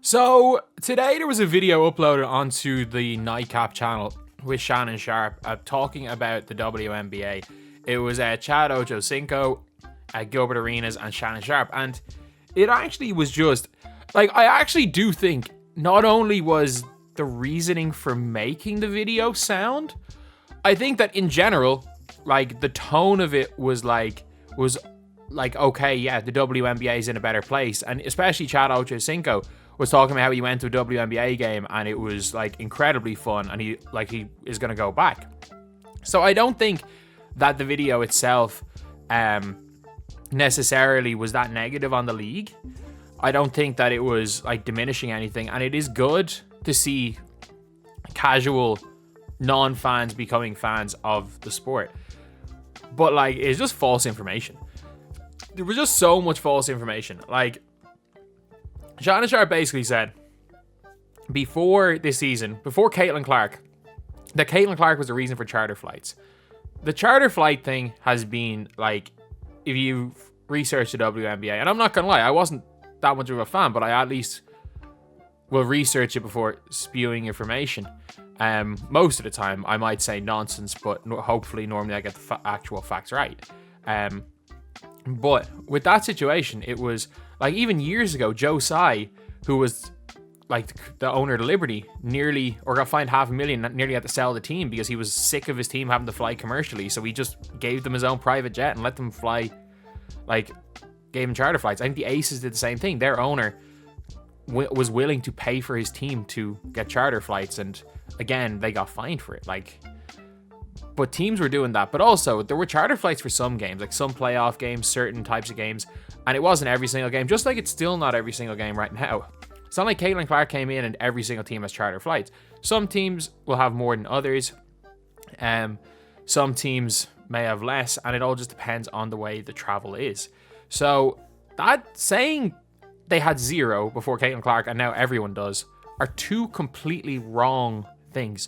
So today there was a video uploaded onto the Nightcap channel with Shannon Sharpe talking about the WNBA. It was Chad Ochi Cinco, Gilbert Arenas, and Shannon Sharpe, and it actually was just like, I actually do think not only was the reasoning for making the video sound, I think that in general, like, the tone of it was like okay, yeah, the WNBA is in a better place, and especially Chad Ochi Cinco was talking about how he went to a WNBA game and it was like incredibly fun, and he is going to go back. So I don't think that the video itself necessarily was that negative on the league. I don't think that it was like diminishing anything, and it is good to see casual non-fans becoming fans of the sport. But like, it's just false information. There was just so much false information. Like, Shannon Sharpe basically said before this season, before Clarke, that Clarke was the reason for charter flights. The charter flight thing has been like, if you research the WNBA, and I'm not gonna lie, I wasn't that much of a fan, but I at least will research it before spewing information. Most of the time, I might say nonsense, but hopefully, normally I get the actual facts right. But with that situation, it was like, even years ago, Joe Tsai, who was like the owner of the Liberty, got fined $500,000, nearly had to sell the team because he was sick of his team having to fly commercially. So he just gave them his own private jet and let them fly, like, gave him charter flights. I think the Aces did the same thing. Their owner was willing to pay for his team to get charter flights, and again, they got fined for it. Like, but teams were doing that. But also, there were charter flights for some games, like some playoff games, certain types of games, and it wasn't every single game, just like it's still not every single game right now. It's not like Clarke came in and every single team has charter flights. Some teams will have more than others. Some teams may have less, and it all just depends on the way the travel is. So that saying they had zero before Clarke and now everyone does are two completely wrong things.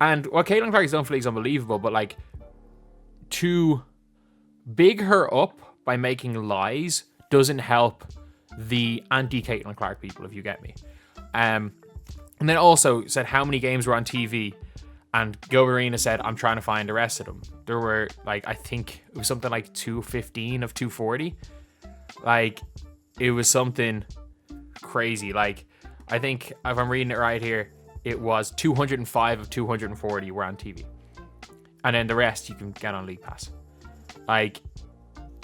And what Clarke's done for the league is unbelievable, but like, to big her up by making lies doesn't help the anti-Caitlin Clarke people, if you get me. And then also said how many games were on TV, and Gilbert Arenas said, I'm trying to find the rest of them. There were, like, I think it was something like 215 of 240. Like, it was something crazy. Like, I think, if I'm reading it right here, it was 205 of 240 were on TV. And then the rest you can get on League Pass. Like,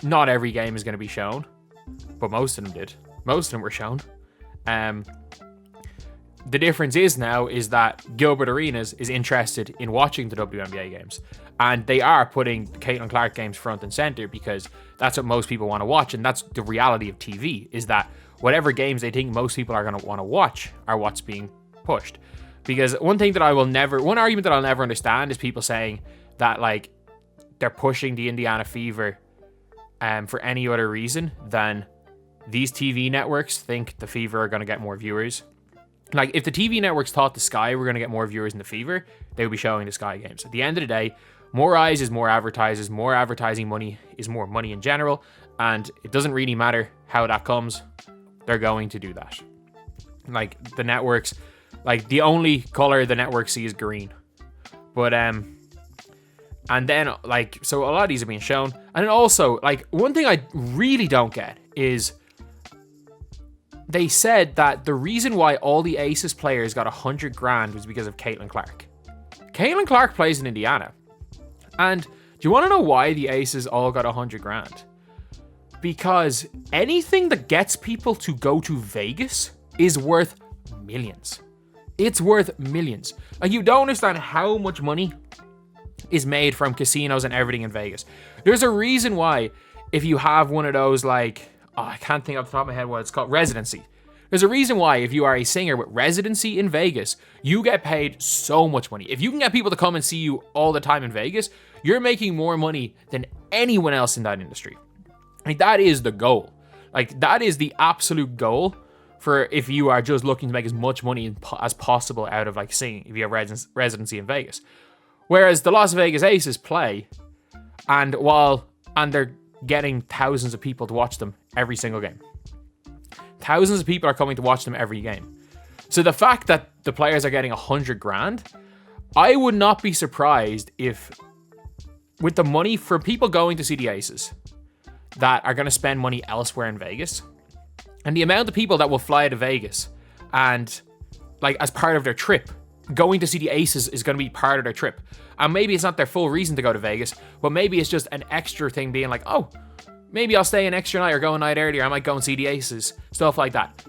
not every game is going to be shown, but most of them did. Most of them were shown. The difference is that Gilbert Arenas is interested in watching the WNBA games, and they are putting Caitlin Clarke games front and center because that's what most people want to watch, and that's the reality of TV, is that whatever games they think most people are going to want to watch are what's being pushed. Because one argument that I'll never understand is people saying that, like, they're pushing the Indiana Fever for any other reason than these TV networks think the Fever are going to get more viewers. Like, if the TV networks thought the Sky were going to get more viewers than the Fever, they would be showing the Sky games. At the end of the day, more eyes is more advertisers, more advertising money is more money in general, and it doesn't really matter how that comes, they're going to do that. Like, the networks, like, the only color the networks see is green. But, and then, like, so a lot of these are being shown. And then also, like, one thing I really don't get is they said that the reason why all the Aces players got $100,000 was because of Caitlin Clarke. Caitlin Clarke plays in Indiana. And do you want to know why the Aces all got $100,000? Because anything that gets people to go to Vegas is worth millions. It's worth millions. Like, you don't understand how much money is made from casinos and everything in Vegas. There's a reason why, if you have one of those, like, I can't think off the top of my head what it's called, residency. There's a reason why, if you are a singer with residency in Vegas, you get paid so much money. If you can get people to come and see you all the time in Vegas, you're making more money than anyone else in that industry. Like, that is the goal. Like, that is the absolute goal for if you are just looking to make as much money as possible out of, like, singing, if you have residency in Vegas. Whereas the Las Vegas Aces play, and they're getting thousands of people to watch them every single game. Thousands of people are coming to watch them every game. So the fact that the players are getting $100,000, I would not be surprised if, with the money for people going to see the Aces that are going to spend money elsewhere in Vegas, and the amount of people that will fly to Vegas and, like, as part of their trip, going to see the Aces is going to be part of their trip. And maybe it's not their full reason to go to Vegas, but maybe it's just an extra thing being like, oh, maybe I'll stay an extra night or go a night earlier. I might go and see the Aces, stuff like that.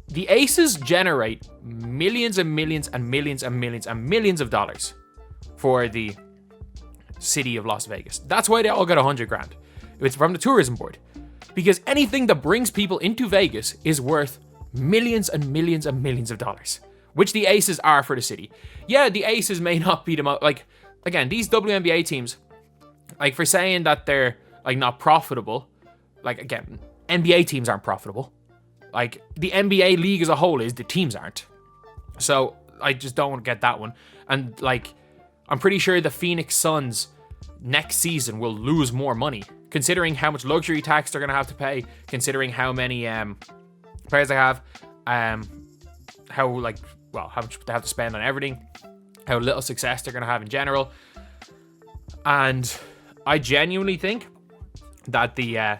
The Aces generate millions and millions and millions and millions and millions of dollars for the city of Las Vegas. That's why they all get $100,000. It's from the tourism board. Because anything that brings people into Vegas is worth millions and millions and millions of dollars, which the Aces are for the city. Yeah, the Aces may not be the most, like, again, these WNBA teams, like, for saying that they're, like, not profitable, like, again, NBA teams aren't profitable. Like, the NBA league as a whole is, the teams aren't. So, I just don't get that one. And, like, I'm pretty sure the Phoenix Suns next season will lose more money, considering how much luxury tax they're going to have to pay, considering how many players they have, how much they have to spend on everything, how little success they're going to have in general. And I genuinely think that the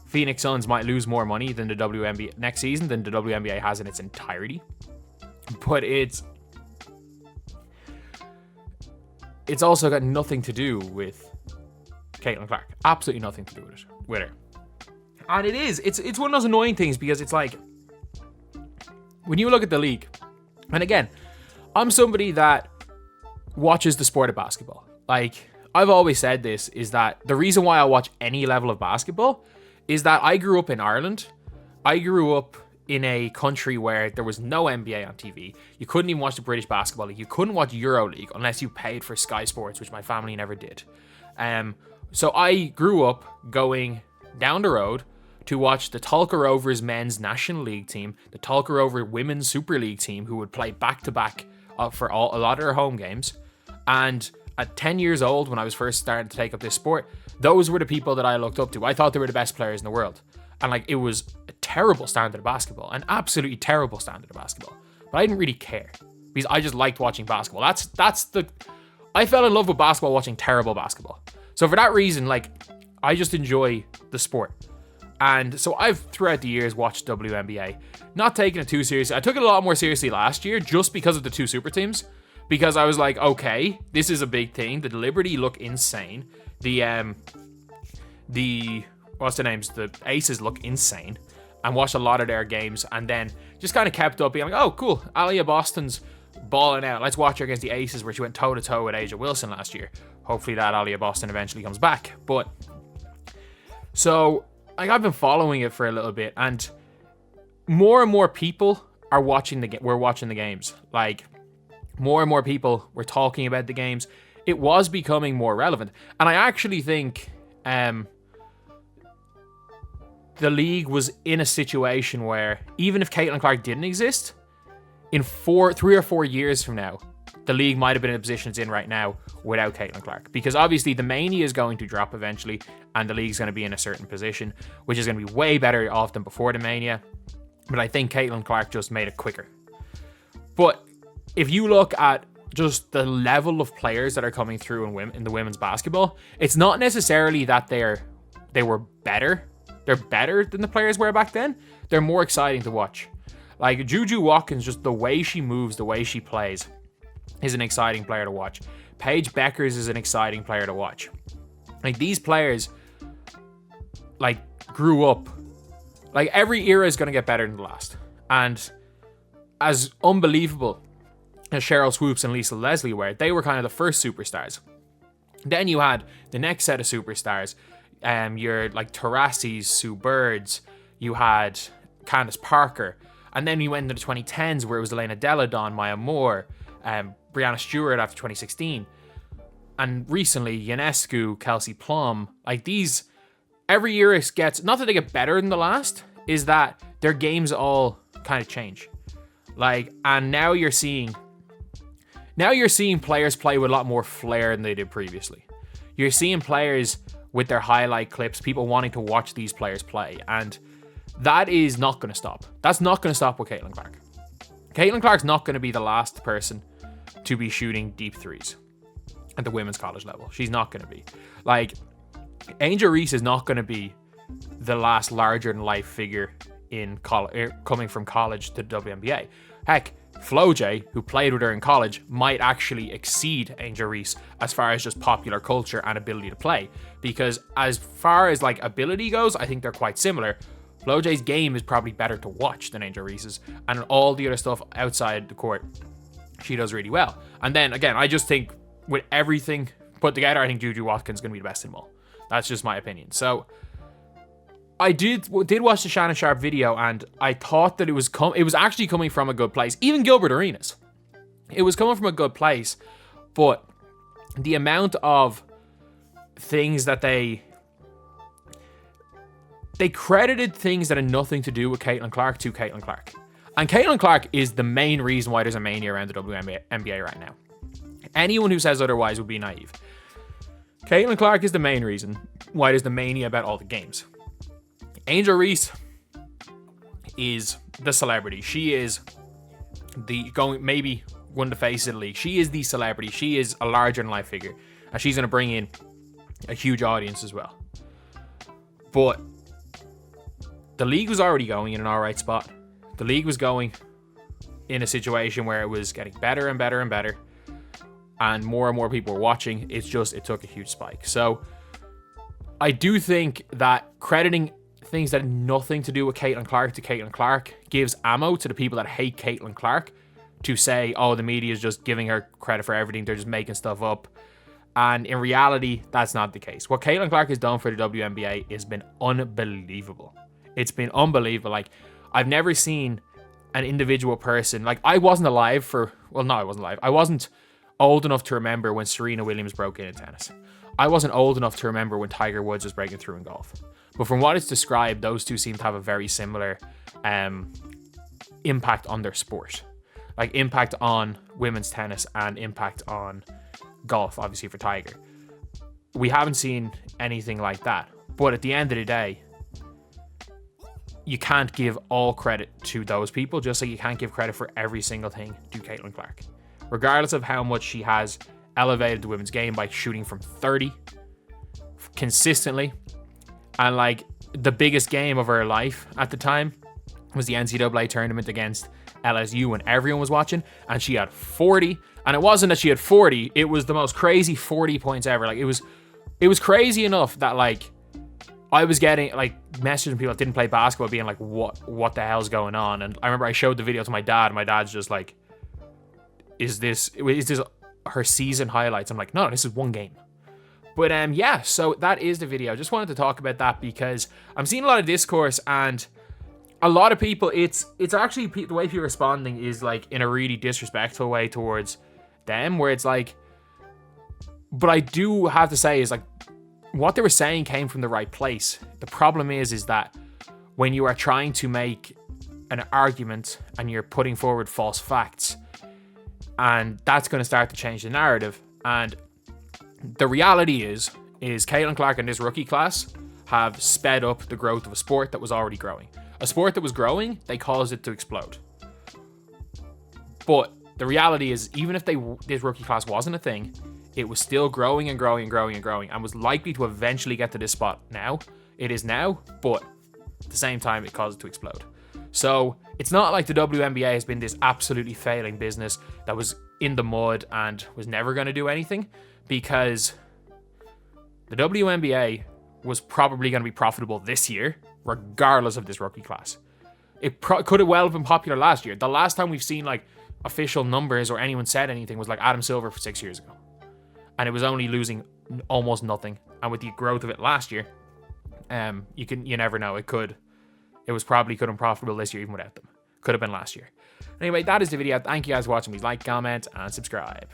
Phoenix Suns might lose more money than the WNBA next season than the WNBA has in its entirety. But it's also got nothing to do with Caitlin Clarke. Absolutely nothing to do with her. And it's one of those annoying things, because it's like, when you look at the league, and again, I'm somebody that watches the sport of basketball. Like, I've always said this, is that the reason why I watch any level of basketball is that I grew up in Ireland. I grew up in a country where there was no NBA on TV. You couldn't even watch the British Basketball League. You couldn't watch EuroLeague unless you paid for Sky Sports, which my family never did. So I grew up going down the road to watch the Talca Rovers men's National League team, the Talca Rover women's Super League team, who would play back-to-back for a lot of their home games. And at 10 years old, when I was first starting to take up this sport, those were the people that I looked up to. I thought they were the best players in the world. And, like, it was a terrible standard of basketball, an absolutely terrible standard of basketball. But I didn't really care, because I just liked watching basketball. I fell in love with basketball watching terrible basketball. So for that reason, like, I just enjoy the sport. And so I've, throughout the years, watched WNBA, not taking it too seriously. I took it a lot more seriously last year, just because of the two super teams. Because I was like, okay, this is a big thing. The Liberty look insane. The Aces look insane. And watched a lot of their games, and then just kind of kept up being like, oh, cool, Aliyah Boston's balling out. Let's watch her against the Aces, where she went toe-to-toe with Asia Wilson last year. Hopefully that Aliyah Boston eventually comes back. But, so, like, I've been following it for a little bit, and more and more people are watching we're watching the games. Like, more and more people were talking about the games. It was becoming more relevant. And I actually think the league was in a situation where, even if Caitlin Clarke didn't exist, in 3 or 4 years from now, the league might have been in the position it's in right now without Caitlin Clarke. Because obviously the Mania is going to drop eventually, and the league's going to be in a certain position, which is going to be way better off than before the Mania. But I think Caitlin Clarke just made it quicker. But if you look at just the level of players that are coming through in the women's basketball, it's not necessarily that they were better. They're better than the players were back then. They're more exciting to watch. Like, Juju Watkins, just the way she moves, the way she plays, is an exciting player to watch. Paige Beckers is an exciting player to watch. Like, these players, like, grew up. Like, every era is going to get better than the last. And as unbelievable as Cheryl Swoops and Lisa Leslie were, they were kind of the first superstars. Then you had the next set of superstars. Your, like, Taurasi's, Sue Birds. You had Candace Parker. And then you went into the 2010s, where it was Elena Deladon, Maya Moore, Breanna Stewart after 2016. And recently, Ionescu, Kelsey Plum. Like, these, every year it gets, not that they get better than the last, is that their games all kind of change. Like, and now you're seeing players play with a lot more flair than they did previously. You're seeing players with their highlight clips, people wanting to watch these players play. And That is not going to stop. That's not going to stop with Caitlin Clarke. Caitlin Clarke's not going to be the last person to be shooting deep threes at the women's college level. She's not going to be. Like, Angel Reese is not going to be the last larger-than-life figure in coming from college to the WNBA. Heck, Flo J, who played with her in college, might actually exceed Angel Reese as far as just popular culture and ability to play. Because as far as like ability goes, I think they're quite similar. Flo J's game is probably better to watch than Angel Reese's, and all the other stuff outside the court, she does really well. And then again, I just think with everything put together, I think Juju Watkins is going to be the best in them all. That's just my opinion. So I did watch the Shannon Sharpe video, and I thought that it was actually coming from a good place. Even Gilbert Arenas, it was coming from a good place, but the amount of things that they credited things that had nothing to do with Caitlin Clarke to Caitlin Clarke. And Caitlin Clarke is the main reason why there's a mania around the WNBA right now. Anyone who says otherwise would be naive. Caitlin Clarke is the main reason why there's the mania about all the games. Angel Reese is the celebrity. She is maybe one of the faces of the league. She is the celebrity. She is a larger-than-life figure. And she's going to bring in a huge audience as well. But the league was already going in an alright spot. The league was going in a situation where it was getting better and better and better. And more people were watching. It took a huge spike. So I do think that crediting things that had nothing to do with Caitlin Clarke to Caitlin Clarke gives ammo to the people that hate Caitlin Clarke to say, oh, the media is just giving her credit for everything. They're just making stuff up. And in reality, that's not the case. What Caitlin Clarke has done for the WNBA has been unbelievable. It's been unbelievable. Like, I've never seen an individual person. Like, I wasn't alive I wasn't alive. I wasn't old enough to remember when Serena Williams broke in tennis. I wasn't old enough to remember when Tiger Woods was breaking through in golf. But from what it's described, those two seem to have a very similar impact on their sport. Like, impact on women's tennis and impact on golf, obviously, for Tiger. We haven't seen anything like that. But at the end of the day, you can't give all credit to those people, just like you can't give credit for every single thing to Caitlin Clarke. Regardless of how much she has elevated the women's game by shooting from 30 consistently. And like, the biggest game of her life at the time was the NCAA tournament against LSU when everyone was watching, and she had 40. And it wasn't that she had 40, it was the most crazy 40 points ever. Like, it was crazy enough that like I was getting like messages from people that didn't play basketball being like, what the hell's going on? And I remember I showed the video to my dad, and my dad's just like, is this her season highlights? I'm like, no, this is one game. But yeah, so that is the video. Just wanted to talk about that because I'm seeing a lot of discourse, and a lot of people, it's actually the way people are responding is like in a really disrespectful way towards them, where it's like, but I do have to say is like, what they were saying came from the right place. The problem is that when you are trying to make an argument and you're putting forward false facts, and that's going to start to change the narrative. And the reality is Caitlin Clarke and this rookie class have sped up the growth of a sport that was already growing. A sport that was growing, they caused it to explode. But the reality is, even if this rookie class wasn't a thing, it was still growing and growing and growing and growing, and was likely to eventually get to this spot now. It is now, but at the same time, it caused it to explode. So it's not like the WNBA has been this absolutely failing business that was in the mud and was never going to do anything, because the WNBA was probably going to be profitable this year, regardless of this rookie class. It could have well have been popular last year. The last time we've seen like official numbers or anyone said anything was like Adam Silver for 6 years ago. And it was only losing almost nothing. And with the growth of it last year, you never know. It could have been profitable this year even without them. Could have been last year. Anyway, that is the video. Thank you guys for watching. Please like, comment, and subscribe.